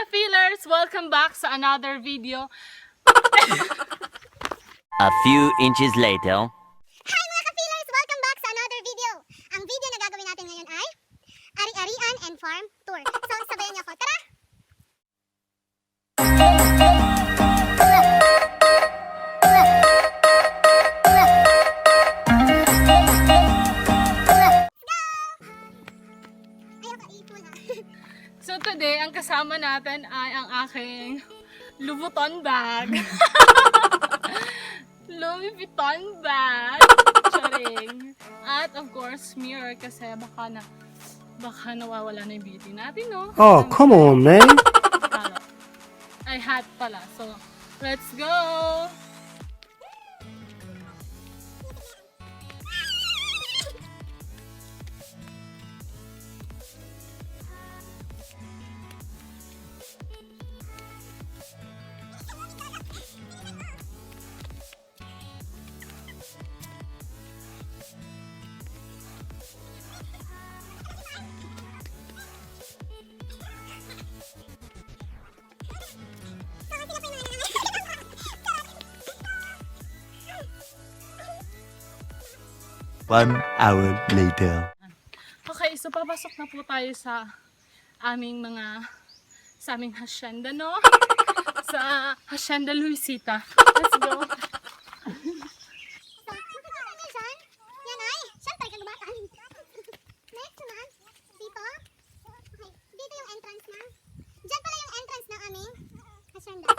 ka-feelers! Welcome back sa another video. A few inches later. Hi mga ka-feelers! Welcome back sa another video. Ang video na gagawin natin ngayon ay Ari-arian and Farm Tour. So, sabayan niyo ako. Tara! So today, ang kasama natin ay ang aking Louis Vuitton bag. Louis Vuitton bag. Charing. At of course, mirror kasi baka nawawala na yung beauty natin, no? Oh, come on, man. Ay, hat pala. So, let's go! One hour later. Okay, so papasok na po tayo sa aming hacienda, no? Sa Hacienda Luisita. Let's go! So, makikita niyo dyan. Yan ay, syempre, kagubatan. Next naman, dito. Okay, dito yung entrance na. Dyan pala yung entrance ng aming hacienda.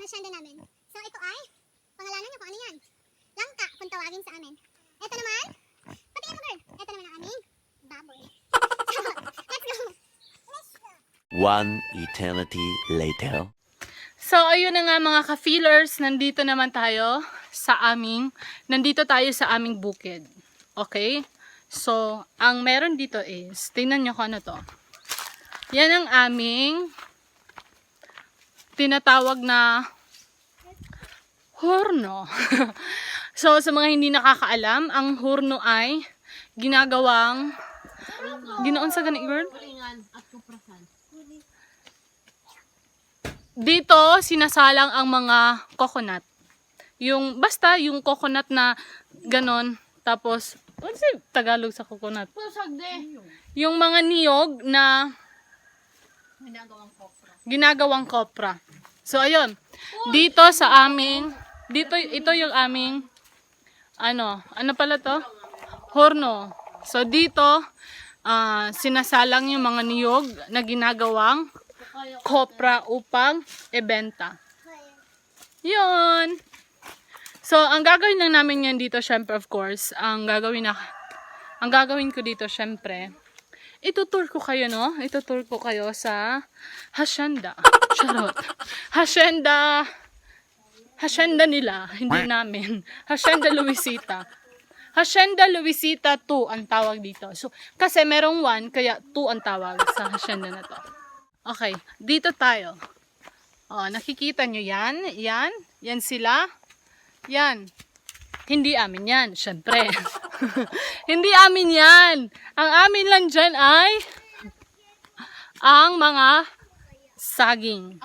Hacienda namin. So ito ay, pangalanan niyo kung ano yan. Langka, kung tawagin sa amin. Ito naman, patingin mo girl. Ito naman ang aming baboy. So, let's go. One eternity later. So, ayun na nga mga ka-feelers, nandito tayo sa aming bukid. Okay? So, ang meron dito is, tingnan nyo kung ano to. Yan ang aming tinatawag na horno. So, sa mga hindi nakakaalam, ang horno ay ginagawang ginoon sa ganit girl? Dito, sinasalang ang mga coconut. Basta yung coconut na ganon, tapos, ano si Tagalog sa coconut? Yung mga niyog na ginagawang kopra. So, ayun. Dito sa aming, ito yung aming, ano pala to? Horno. So, dito, sinasalang yung mga niyog na ginagawang kopra upang ibenta. Yun. So, ang gagawin lang namin yan dito, syempre, of course, ang gagawin ko dito, syempre, itutur ko kayo, no? Itutur ko kayo sa hacienda. Charot. Hacienda nila, hindi namin. Hacienda Luisita. Hacienda Luisita 2 ang tawag dito. So, kasi merong 1, kaya 2 ang tawag sa hacienda na to. Okay, dito tayo. Oh, nakikita nyo yan? Yan sila. Yan. Hindi amin yan, syempre. Hindi amin yan. Ang amin lang dyan ay ang mga saging.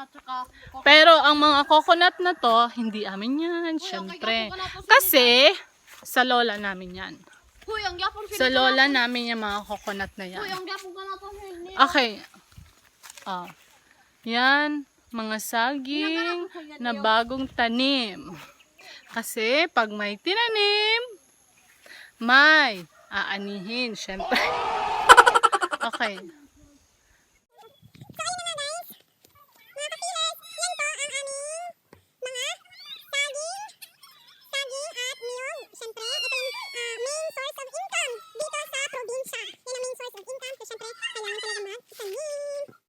Pero ang mga coconut na to, hindi amin yan, syempre. Kasi, sa lola namin yan. Sa lola namin yung mga coconut na yan. Okay. Oh. Yan, mga saging na bagong tanim. Kasi, pag may tinanim, may aanihin, syempre. Okay.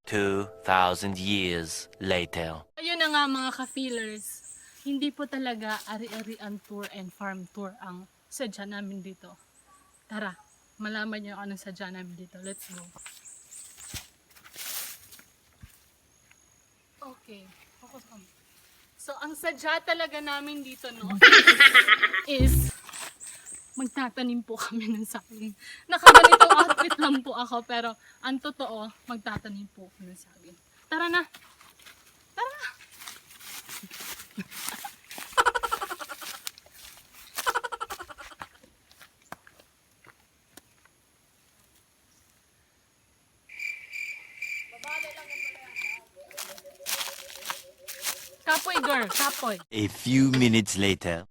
Two 2,000 years later. Ayun na nga mga ka-feelers. Hindi po talaga ari-arian tour and farm tour ang sadya namin dito. Tara, malaman niyo anong sadya namin dito. Let's go. Okay, focus on. So, ang sadya talaga namin dito, no, is magtatanim po kami ng saging. Nakaganitong outfit lang po ako, pero ang totoo, magtatanim po ako ng saging. Tara na! Tara na! Kapoy girl, kapoy. A few minutes later.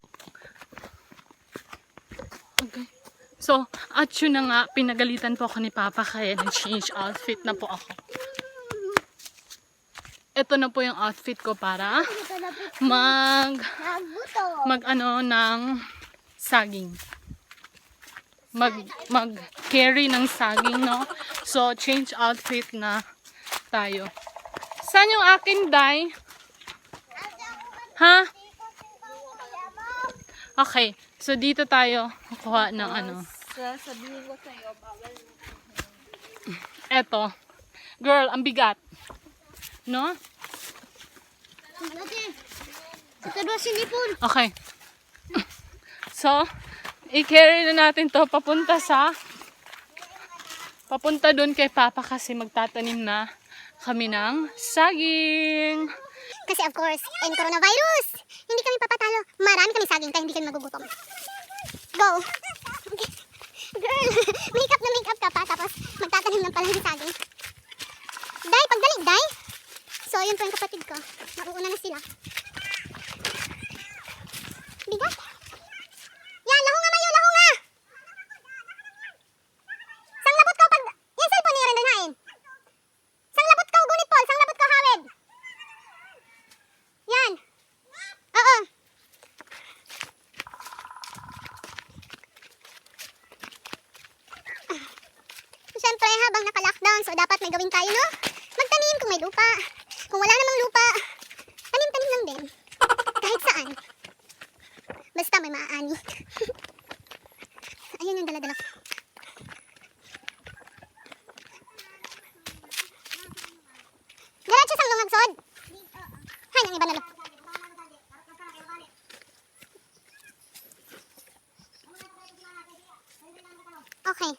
Okay. So, at yun na nga, pinagalitan po ako ni Papa kaya nag-change outfit na po ako. Ito na po yung outfit ko para mag ng saging. Mag carry ng saging, no? So, change outfit na tayo. Saan yung akin, Day? Ha? Okay. So, dito tayo kukuha ng ano. Sasabihin ko sa'yo, bawal. Eto. Girl, ang bigat. No? Okay. So, i-carry na natin to papunta dun kay Papa kasi magtatanim na kami ng saging. Kasi of course, in coronavirus, hindi kami papatalo. Marami kami saging kaya hindi kami magugutom. Go! Okay. Girl, makeup na makeup ka pa tapos magtatanim ng pala ng saging. Day, pagdali, Day! So, yun po yung kapatid ko. Nauuna na sila. Bigat. Yan, lahunga mayo, lahunga! Sang labot ko pag... Yan, cellphone niya rin dalhain. Sang labot ko, gunit Paul. Sang labot ko, Hawed. Yan. Oo. Siyempre, habang naka-lockdown, so dapat may gawin tayo, no? Magtanim kung may lupa. Kung wala namang lupa, tanim-tanim lang din. Kahit saan. Basta may maaani. Ayun yung dala-dala ko. Diretso sang lungagsod. Hay, ang iba na lo. Okay.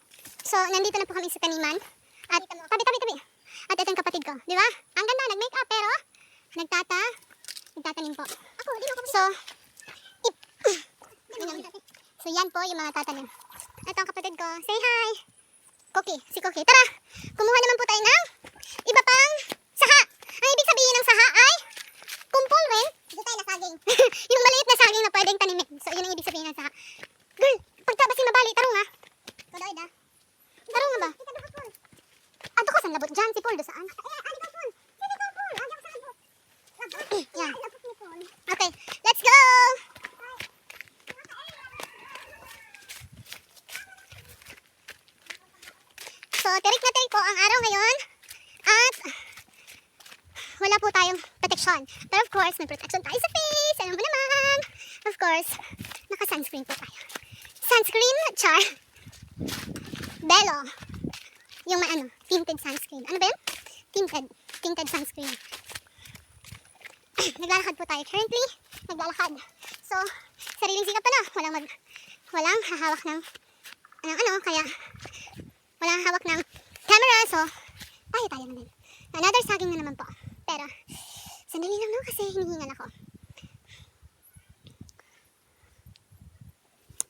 So, nandito na po kami sa taniman. At, tabi. At ito yung kapatid ko. Di ba? Ang ganda, nag-makeup, pero nagtatanim po. So, so yan po yung mga tatanim. Ito ang kapatid ko. Say hi! Cookie, si Cookie. Tara! Kumuha naman po tayo ng iba pang saha. Ang ibig sabihin ng saha ay kumpol rin. Dito tayo na saging. Yung maliit na saging na pwedeng tanimin. So, yun ang ibig sabihin ng saha. Girl, pagtabas yung mabali, tarong ha. Tuloy da. Tarong nga ba? Ato ko saan labot dyan? Si Paul do saan? Yan. Okay, let's go! So, tirik na tirik po ang araw ngayon. At wala po tayong protection. Pero of course, may protection tayo sa face. Alam mo naman. Of course, naka-sunscreen po tayo. Sunscreen, char. Belo. Yung may ano, tinted sunscreen. Ano ba yun? Tinted sunscreen. Naglalakad po tayo currently. Naglalakad. So, sariling sikap pa na. Walang hahawak ng kaya walang hawak ng camera. So, tayo na din. Another saging na naman po. Pero, sandali lang no kasi hinihingal ako.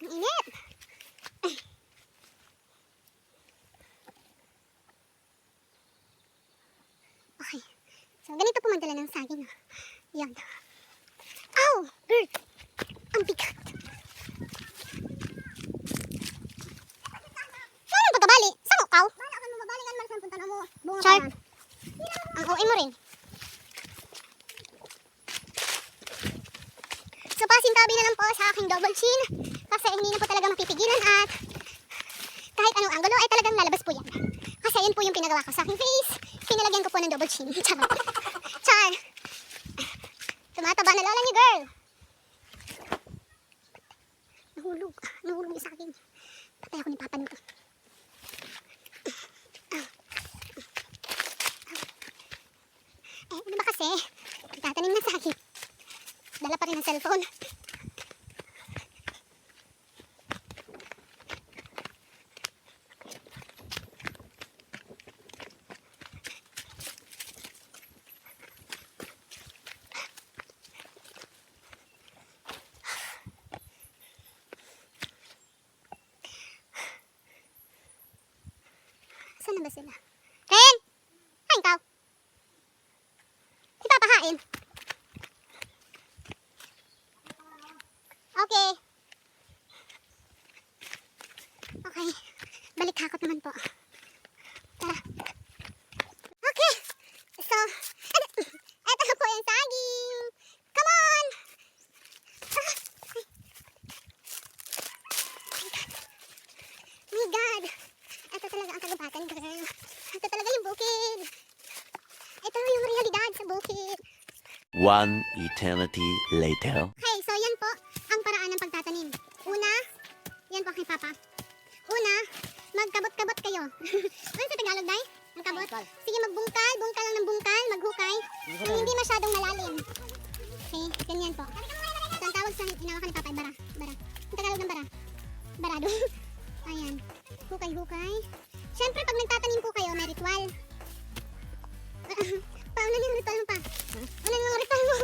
Ang init. Okay. So, ganito po magdala ng saging. Yan. Ow! Girl! Ang bigat. Saan ang pagkabali? Saan o kaw? Char. Ang OA mo rin. So, pasintabi na lang po sa aking double chin. Kasi hindi na po talaga mapipigilan at kahit anong angulo ay talagang lalabas po yan. Kasi yun po yung pinagawa ko sa aking face. Pinalagyan ko po ng double chin. Char. Tumataba na lola niyo, girl. Nahulog. Nahulog yung sa akin. Patay ako ni Papa nito. Ano ba kasi? Tatanim na saging. Dala pa rin ang cellphone. Saan na ba sila? Ken! Kain ka! Ipapahain. Okay. Okay. Balik hakot naman po. Tara. Okay. So, eto na po yung saging. Come on! My God! Ito talaga ang kagubatan, girl. Ito talaga yung bukid. Ito yung realidad sa bukid. One eternity later. Okay, so yan po ang paraan ng pagtatanim. Una, yan po kay Papa. Una, magkabot-kabot kayo. Ano sa Tagalog, Day? Magkabot? Sige, magbungkal. Bungkal lang ng bungkal. Maghukay. Nang hindi masyadong malalim. Okay, ganyan po. So, ang tawag sa inawakan ni Papa ay bara. Bara. Ang Tagalog ng bara. Barado. Ayan. Hukay-hukay. Siyempre, pag nagtatanim po kayo, may ritual. Paano yung ritual mo pa? Ano yung ritual mo?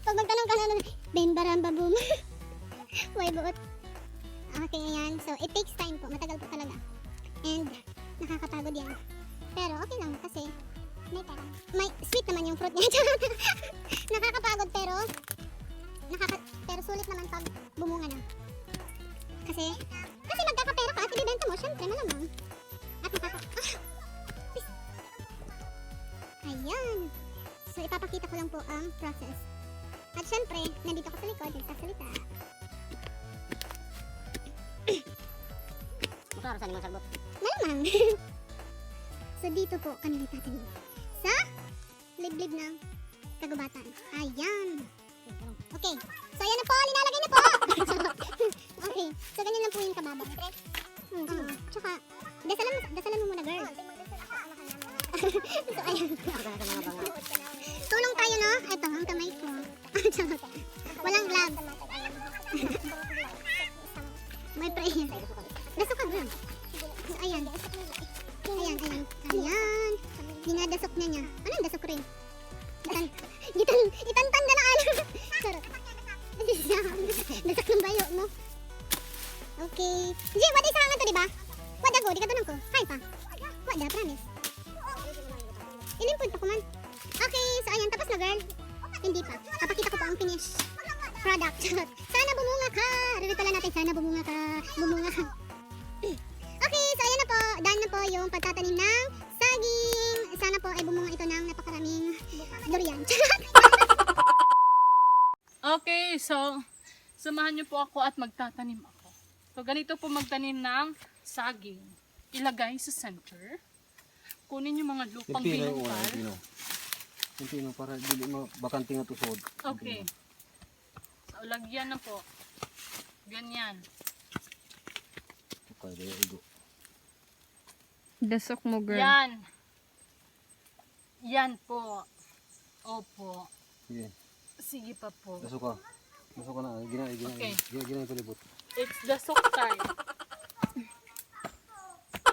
Pag magtanong ka na, Ben baramba boom. May buot. Okay, ayan. So, it takes time po. Matagal po talaga. And, nakakapagod yan. Pero, okay lang kasi may sweet naman yung fruit niya. Nakakapagod pero, pero sulit naman pag bumunga na. Kasi magkakapera ka at ibibenta mo, syempre, malamang. At Ayan. So, ipapakita ko lang po ang process. At syempre, nandito ko sa likod, nagsasalita. Saan mo sagot? Malamang. So, dito po kami nagtatanim. Sa liblib ng kagubatan. Ayan. Okay. So, ayan na po. Linalagay na po. Okay. So, ganyan lang po yung kababa. Tsaka, dasalan mo muna, girl. So, ayan. Tulong tayo, no? Ito, ang kamay ko. Walang glove. May prayer. Dasok ka, girl. So, ayan. Ayan. Dinadasok niya. Anong dasok rin? Itantan ka na alam. Sarap. Dasok ng bayo mo. Okay. G, wadi sa nga to, diba? Wada go, di ka tanong ko. Hi pa. Wada, promise. Ilimpod pa ko man. Okay, so ayan, tapos na, girl. Hindi pa. Papakita ko pa ang finish product. Sana bumunga ka. Ritualan natin, sana bumunga ka. Bumunga ka. Okay, so ayan na po. Done na po yung pagtatanim ng saging. Sana po ay bumunga ito ng napakaraming durian. Okay, so samahan niyo po ako at magtatanim ako. So ganito po magtanim ng saging. Ilagay sa center. Kunin yung mga lupang binungkal. Yung pino para dili mo bakante nga tusod. Okay. So lagyan na po. Ganyan. Okay, dili igo. Dasok mo, girl. Yan. Yan po. Opo. Sige. Sige pa po. Dasok ka. Dasok ka na. Okay. Gina yung palibot. It's the sock time.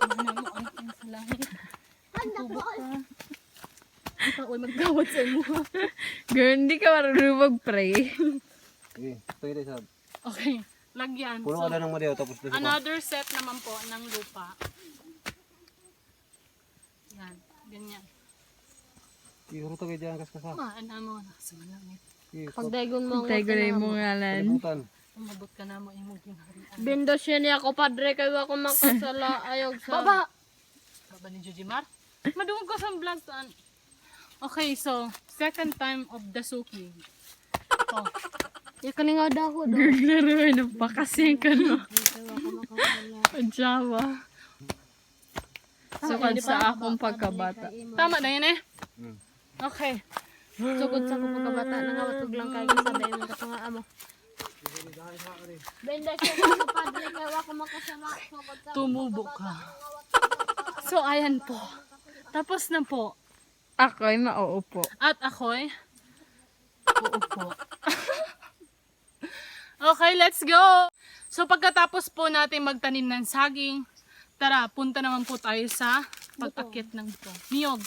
Ano mo ang pinsalangit? Tubo ka. Di pa ako maggawad sa mo. Girl, hindi ka marunong mag-pray. Sige. Pwede sa. Okay. Lagyan. Puno ka na ng madiyaw tapos dasok ka. Another set naman po ng lupa. Yan. Ganyan. Ihuro ta kay diyan kas-kasa. Ano mo. Nakasamalangit. Pagdagon mo ang Pagdagon mo ngalan. Palibutan. Umabot ka na mo imong gingharian. Bindos siya niya ako, padre, kayo ako makasala. Ayog sa... Baba! Baba ni Jujimar? Madungog ko sa vlog saan. Okay, so, second time of the soaking. Ito. Yung kalingaw daw ako doon. Girl, naroon. Napakasing ka no. Jawa. Sukad sa akong pagkabata. Tama na yun eh? Okay. Sukod sa akong pagkabata. Nangawatog lang kayo sa dayon. Ito nga amo. Benda siya sa padre kaya ako makasama. Tumubo ka. So, ayan po. Tapos na po. Ako'y mauupo. At ako'y uupo. Okay, let's go! So, pagkatapos po natin magtanim ng saging, tara, punta naman po tayo sa pag-akit ng ito. Niyog.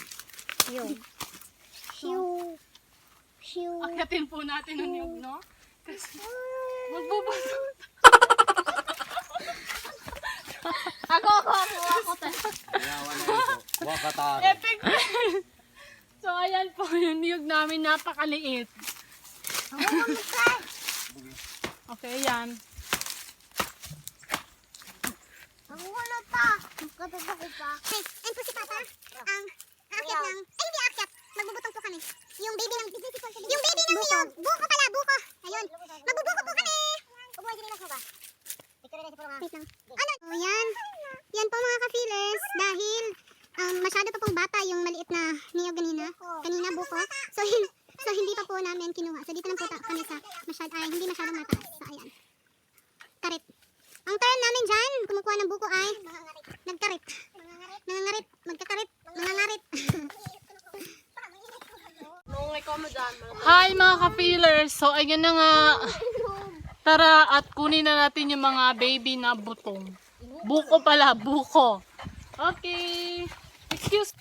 Akitin po natin ang niyog, no? Kasi, magbubaso. Ako. Wakataro. Epic! So, ayan po yung niyog namin, napakaliit. Okay, yan. Ako na pa. Katapo ko pa. Hey, and po si Papa, ang aakyat ng, ay hindi aakyat, magbubutong po kami. Yung baby ng niyog. Buko pala, buko. Ayun, magbubuko po kami. Wait lang. Ano? Oh, yan. Yan po mga ka-feelers, dahil masyado pa pong bata yung maliit na niyog kanina buko. So hindi pa po namin kinuha. So dito lang po kami sa hindi masyadong mataas. So ayan. Karit. Ang turn namin dyan, kumukuha ng buko ay nagkarit. Nangangarit. Magkakarit. Nangangarit. Hi mga ka-feelers! So, ayun na nga. Tara at kunin na natin yung mga baby na butong. Buko pala, buko. Okay. Excuse.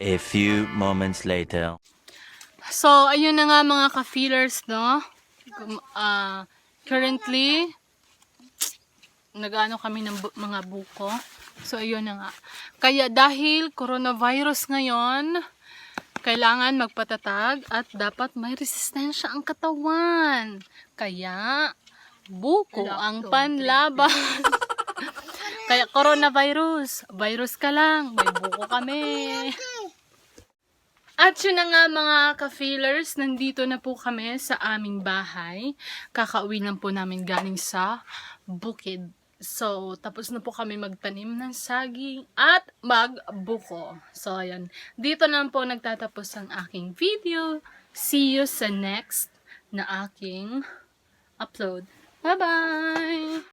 A few moments later. So, ayun na nga mga ka-feelers, no? Currently, nag-ano kami ng mga buko. So, ayun na nga. Kaya dahil coronavirus ngayon, kailangan magpatatag at dapat may resistensya ang katawan. Kaya, buko ang panlaban. Kaya coronavirus, virus ka lang, may buko kami. At yun na nga mga ka-feelers, nandito na po kami sa aming bahay. Kakauwi lang po namin galing sa bukid. So, tapos na po kami magtanim ng saging at magbuko. So, ayan. Dito na po nagtatapos ang aking video. See you sa next na aking upload. Bye-bye!